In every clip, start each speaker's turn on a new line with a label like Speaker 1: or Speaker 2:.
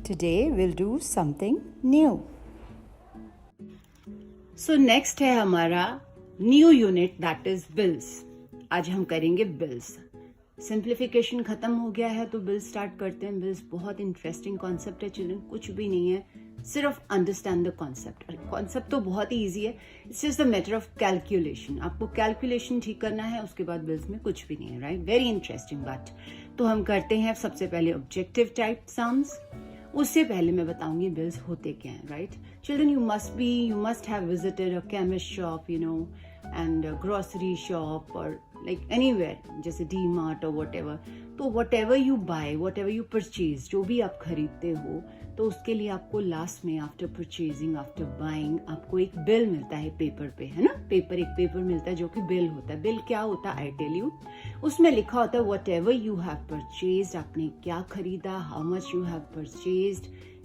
Speaker 1: Today we'll do something new.
Speaker 2: So next है हमारा new unit that is bills. आज हम करेंगे बिल्स. सिंप्लीफिकेशन खत्म हो गया है तो बिल्स स्टार्ट करते हैं. बिल्स बहुत इंटरेस्टिंग कॉन्सेप्ट है चिल्ड्रन, कुछ भी नहीं है, सिर्फ अंडरस्टैंड द कॉन्सेप्ट. कॉन्सेप्ट तो बहुत ही ईजी है, it's just the matter of calculation. आपको कैलकुलेशन ठीक करना है, उसके बाद बिल्स में कुछ भी नहीं है. राइट, वेरी इंटरेस्टिंग बात. तो हम करते हैं सबसे पहले ऑब्जेक्टिव टाइप सम्स. उससे पहले मैं बताऊंगी बिल्स होते क्या हैं. Right children, you must have visited a chemist shop, you know, and grocery shop और लाइक एनीवेयर, जैसे डी मार्ट और वट. तो whatever you buy, whatever you purchase, जो भी आप खरीदते हो, तो उसके लिए आपको लास्ट में आफ्टर परचेजिंग, आफ्टर बाइंग, आपको एक बिल मिलता है पेपर पे, है ना. एक पेपर मिलता है जो कि बिल होता है. बिल क्या होता है, आई टेल यू. उसमें लिखा होता है what ever you have purchase, आपने क्या खरीदा, how much you have purchase,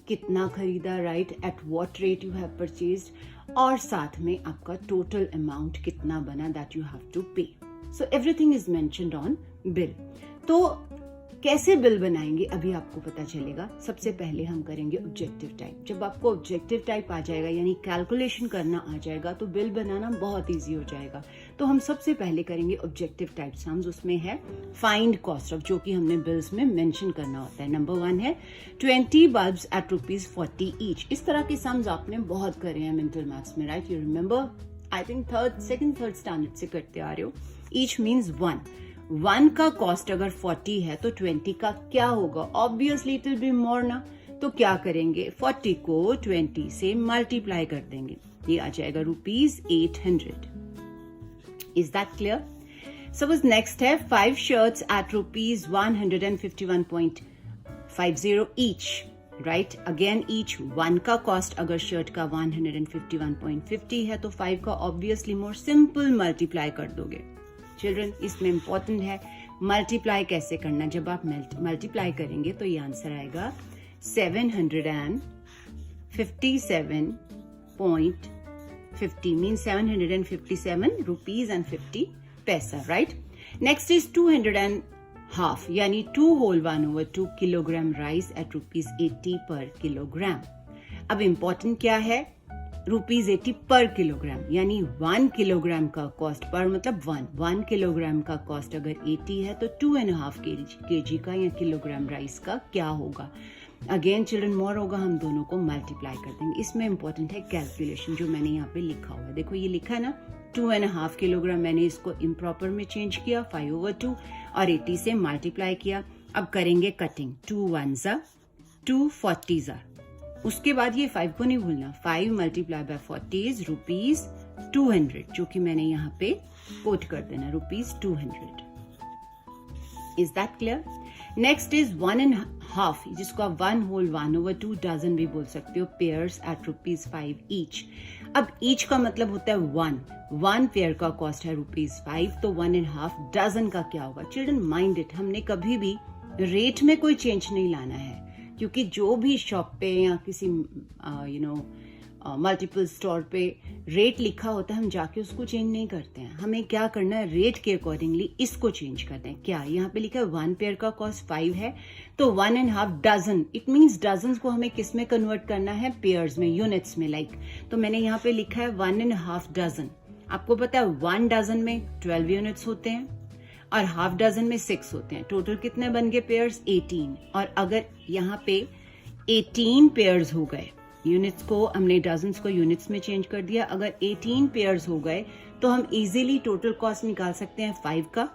Speaker 2: कितना खरीदा, right, at what rate you have purchase, और साथ में आपका टोटल अमाउंट कितना बना दैट यू हैव टू पे. So everything is mentioned on bill. तो कैसे बिल बनाएंगे अभी आपको पता चलेगा. सबसे पहले हम करेंगे ऑब्जेक्टिव टाइप. जब आपको ऑब्जेक्टिव टाइप आ जाएगा, यानी कैलकुलेशन करना आ जाएगा, तो बिल बनाना बहुत इजी हो जाएगा. तो हम सबसे पहले करेंगे ऑब्जेक्टिव टाइप सम्स. उसमें है फाइंड कॉस्ट ऑफ, जो कि हमने बिल्स में मेंशन करना होता है. नंबर 1 है 20 बल्ब्स एट ₹40 ईच. इस तरह के सम्स आपने बहुत करे हैं मेंटल मैथ्स में. Right, you remember, I think second third standard से करते आ रहे हो. ईच मीन्स 1 का कॉस्ट अगर 40 है तो 20 का क्या होगा. Obviously it will be more ना. तो क्या करेंगे, 40 को 20 से मल्टीप्लाई कर देंगे. ये आ जाएगा ₹800. Is that clear. Suppose next है 5 shirts at ₹151.50 each. Right, again each. 1 का कॉस्ट अगर शर्ट का 151.50 है तो 5 का ऑब्वियसली मोर सिंपल मल्टीप्लाई कर दोगे. चिल्ड्रन, इसमें इंपॉर्टेंट है मल्टीप्लाई कैसे करना. जब आप मल्टीप्लाई करेंगे तो ये आंसर आएगा 757.50 मीन 757 रुपीज एंड 50 पैसा. राइट, नेक्स्ट इज 2.5 यानी 2 होल 1/2 किलोग्राम राइस एट ₹80 पर किलोग्राम. अब इंपॉर्टेंट क्या है, ₹80 पर किलोग्राम, यानी 1 किलोग्राम का कॉस्ट पर, मतलब 1 किलोग्राम का कॉस्ट अगर 80 है तो 2.5 kg का या किलोग्राम राइस का क्या होगा. अगेन चिल्ड्रन, मोर होगा, हम दोनों को मल्टीप्लाई कर देंगे. इसमें इंपॉर्टेंट है कैलकुलेशन, जो मैंने यहाँ पे लिखा हुआ है. देखो ये लिखा है ना, 2.5 किलोग्राम, मैंने इसको इम्प्रॉपर में चेंज किया, 5/2 और 80 से मल्टीप्लाई किया. अब करेंगे कटिंग. 2 1s 2 40s. उसके बाद ये 5 को नहीं भूलना. 5 मल्टीप्लाई बाय 40 इज ₹200, जो कि मैंने यहाँ पे कोट कर देना, ₹200. Is that clear. Next is 1.5, जिसको आप 1 होल 1/2 डजन भी बोल सकते हो, पेयर्स एट ₹5 ईच. अब ईच का मतलब होता है 1 पेयर का कॉस्ट है ₹5, तो 1.5 डजन का क्या होगा. चिल्ड्रन माइंड इट, हमने कभी भी रेट में कोई चेंज नहीं लाना है, क्योंकि जो भी शॉप पे या किसी मल्टीपल स्टोर पे रेट लिखा होता है, हम जाके उसको चेंज नहीं करते हैं. हमें क्या करना है, रेट के अकॉर्डिंगली इसको चेंज करते हैं. क्या यहाँ पे लिखा है 1 पेयर का कॉस्ट 5 है, तो 1.5 डजन, इट मीन्स डजन को हमें किस में कन्वर्ट करना है, पेयर्स में, यूनिट्स में. लाइक तो मैंने यहाँ पे लिखा है 1.5 डजन. आपको पता है 1 डजन में 12 यूनिट्स होते हैं और हाफ डजन में 6 होते हैं. टोटल कितने बन गए पेयर्स, 18. और अगर यहाँ पे 18 पेयर्स हो गए, यूनिट्स को हमने डजन्स को यूनिट्स में चेंज कर दिया, अगर 18 पेयर्स हो गए तो हम इजीली टोटल कॉस्ट निकाल सकते हैं 5 का,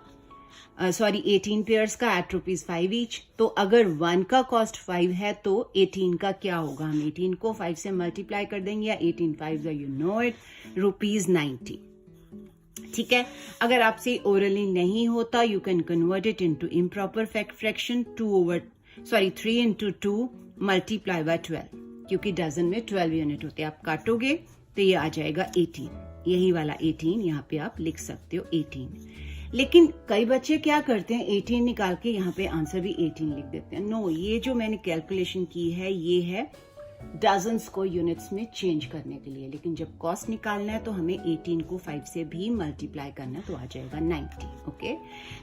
Speaker 2: 18 पेयर्स का एट ₹5 ईच. तो अगर 1 का कॉस्ट 5 है तो 18 का क्या होगा, हम 18 को 5 से मल्टीप्लाई कर देंगे, या 18 5 यू नो इट, ₹90. ठीक है. अगर आपसे ओरली नहीं होता, you can convert it into improper fraction. 3 into 2 multiply by 12, क्योंकि डजन में 12 यूनिट होते हैं. आप काटोगे तो ये आ जाएगा 18. यही वाला 18 यहाँ पे आप लिख सकते हो, 18. लेकिन कई बच्चे क्या करते हैं, 18 निकाल के यहाँ पे आंसर भी 18 लिख देते हैं. नो, ये जो मैंने कैलकुलेशन की है ये है डजन्स को यूनिट्स में चेंज करने के लिए. लेकिन जब कॉस्ट निकालना है तो हमें 18 को 5 से भी मल्टीप्लाई करना है, तो आ जाएगा 90. Okay.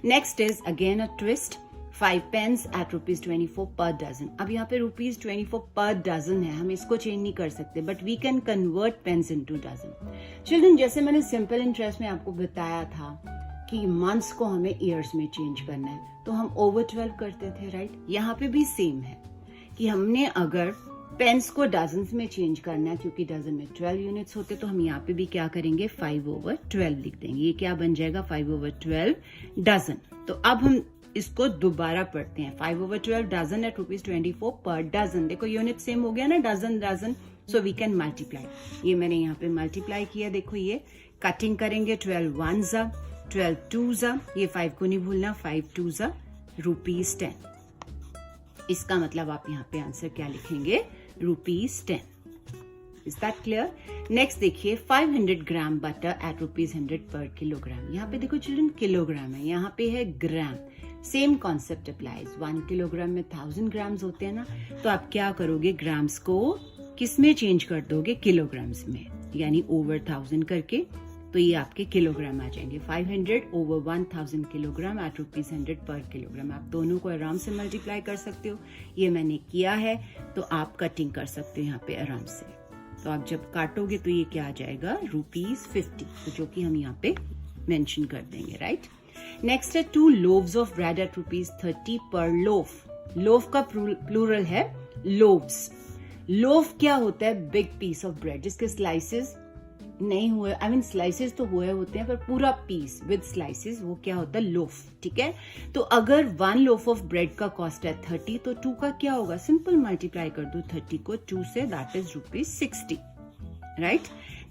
Speaker 2: Next is again a twist. 5 pens at ₹24 per dozen. अब यहाँ पे ₹24 पर डजन है, हम इसको चेंज नहीं कर सकते, but we can convert pens into dozen. Children, जैसे मैंने सिंपल इंटरेस्ट में आपको बताया था कि मंथ्स को हमें ईयर्स में चेंज करना है, तो हम ओवर 12 करते थे, राइट? यहाँ पे भी सेम है कि हमने अगर पेन्स को डजन्स में चेंज करना है, क्योंकि डजन में 12 यूनिट्स होते, तो हम यहाँ पे भी क्या करेंगे, 5/12 लिख देंगे। ये क्या बन जाएगा, 5/12 डजन। तो अब हम इसको दोबारा पढ़ते हैं, 5/12 डजन एट ₹24 पर डजन। देखो यूनिट सेम हो गया ना, dozen dozen, so we can multiply. ये मैंने यहाँ पे मल्टीप्लाई किया, देखो ये कटिंग करेंगे, 12 1s, 12 2s, ये 5 को नहीं भूलना, 5 2s ₹10। इसका मतलब आप यहाँ पे आंसर क्या लिखेंगे, ₹10। Is that clear? नेक्स्ट देखिए, 500 ग्राम बटर एट ₹100 पर किलोग्राम। यहाँ पे देखो चिल्ड्रन किलोग्राम है, यहाँ पे है gram. Same concept applies. 1 kilogram में 1000 ग्राम्स होते हैं ना, तो आप क्या करोगे, ग्राम्स को किस में चेंज कर दोगे, किलोग्राम्स में, यानी ओवर 1000 करके, तो ये आपके किलोग्राम आ जाएंगे। 500 ओवर 1000 किलोग्राम एट ₹100 पर किलोग्राम। आप दोनों को आराम से मल्टीप्लाई कर सकते हो, ये मैंने किया है, तो आप कटिंग कर सकते हो यहाँ पे आराम से। तो आप जब काटोगे तो ये क्या आ जाएगा, ₹50, तो जो कि हम यहाँ पे मेंशन कर देंगे, राइट? नेक्स्ट है 2 लोव्स ऑफ ब्रेड एट ₹30 पर लोफ। लोफ का प्लूरल है लोव्स। लोफ क्या होता है, बिग पीस ऑफ ब्रेड जिसके स्लाइसेस नहीं हुए, आई मीन स्लाइसेस तो हुए होते हैं, पर पूरा पीस विद स्लाइसेस, वो क्या होता है, लोफ। ठीक है, तो अगर 1 लोफ ऑफ ब्रेड का कॉस्ट है 30, तो 2 का क्या होगा, सिंपल मल्टीप्लाई कर दो 30 को 2 से, दैट इज ₹60, राइट?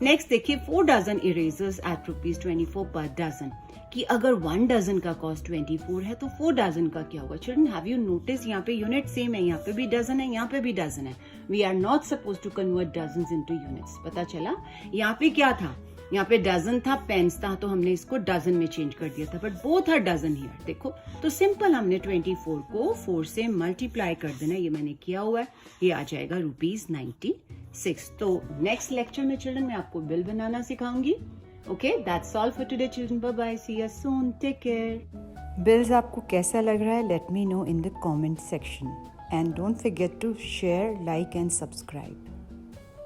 Speaker 2: नेक्स्ट देखिए, 4 dozen erasers eight ₹24 per dozen, कि अगर 1 डजन का कॉस्ट 24 है, तो 4 डजन का क्या होगा? चिल्ड्रन, हैव यू नोटिस, यहाँ पे यूनिट सेम है, यहाँ पे भी डजन है, यहाँ पे भी डजन है। We are not suppose to convert dozen into units. पता चला, यहाँ पे क्या था, यहाँ पे डजन था, पेन्स था, तो हमने इसको डजन में चेंज कर दिया था, but both are dozen here. देखो, तो सिंपल हमने 24 को 4 से मल्टीप्लाई कर देना, ये मैंने किया हुआ है, ये आ जाएगा ₹96। तो नेक्स्ट लेक्चर में चिल्ड्रन मैं आपको बिल बनाना सिखाऊंगी। Okay, that's all for today, children. Bye-bye. See you soon. Take care.
Speaker 1: Bills आपको कैसा लग रहा है, let me know in the comment section, and don't forget to share, like and subscribe.